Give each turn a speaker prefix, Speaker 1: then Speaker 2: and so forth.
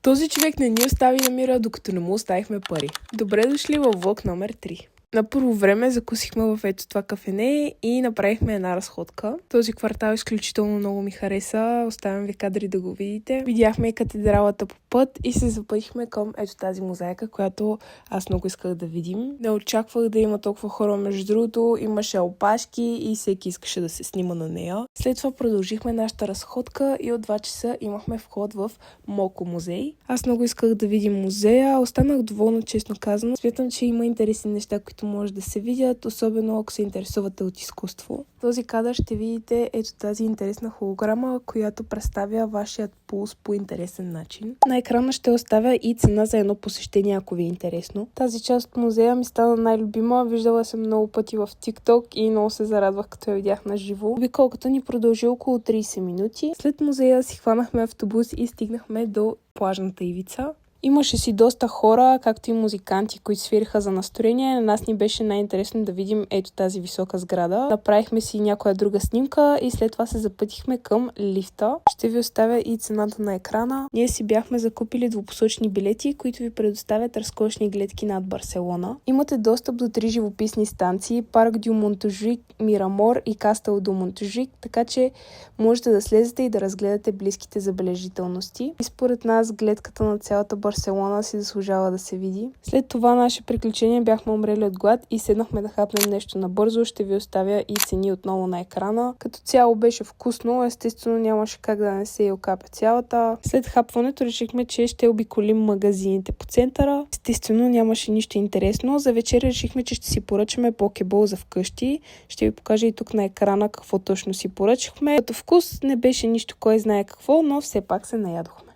Speaker 1: Този човек не ни остави на мира, докато не му оставихме пари. Добре дошли във влог номер 3. На първо време закусихме в ето това кафене и направихме една разходка. Този квартал изключително много ми хареса. Оставям ви кадри да го видите. Видяхме и катедралата по път и се запътихме към ето тази мозайка, която аз много исках да видим. Не очаквах да има толкова хора, между другото. Имаше опашки и всеки искаше да се снима на нея. След това продължихме нашата разходка и от 2 часа имахме вход в Моко музей. Аз много исках да видим музея. Останах доволна, честно казано. Смятам, че има интересни неща, които може да се видят, особено ако се интересувате от изкуство. В този кадър ще видите ето тази интересна холограма, която представя вашият пулс по интересен начин. На екрана ще оставя и цена за едно посещение, ако ви е интересно. Тази част от музея ми стана най-любима. Виждала съм много пъти в TikTok и много се зарадвах, като я видях на живо. Обиколката ни продължи около 30 минути. След музея си хванахме автобус и стигнахме до плажната ивица. Имаше си доста хора, както и музиканти, които свириха за настроение. На нас ни беше най-интересно да видим ето тази висока сграда. Направихме си някоя друга снимка и след това се запътихме към лифта. Ще ви оставя и цената на екрана. Ние си бяхме закупили двупосочни билети, които ви предоставят разкошни гледки над Барселона. Имате достъп до 3 живописни станции: Парк дю Монтажуик, Мирамор и Кастел до Монтажуик, така че можете да слезете и да разгледате близките забележителности. И според нас гледката на цялата Барселона си заслужава да се види. След това наше приключение бяхме умрели от глад и седнахме да хапнем нещо набързо. Ще ви оставя и цени отново на екрана. Като цяло беше вкусно, естествено нямаше как да не се и окапя цялата. След хапването решихме, че ще обиколим магазините по центъра. Естествено нямаше нищо интересно. За вечер решихме, че ще си поръчаме покебол за вкъщи. Ще ви покажа и тук на екрана какво точно си поръчахме. Като вкус не беше нищо кой знае какво, но все пак се наядохме.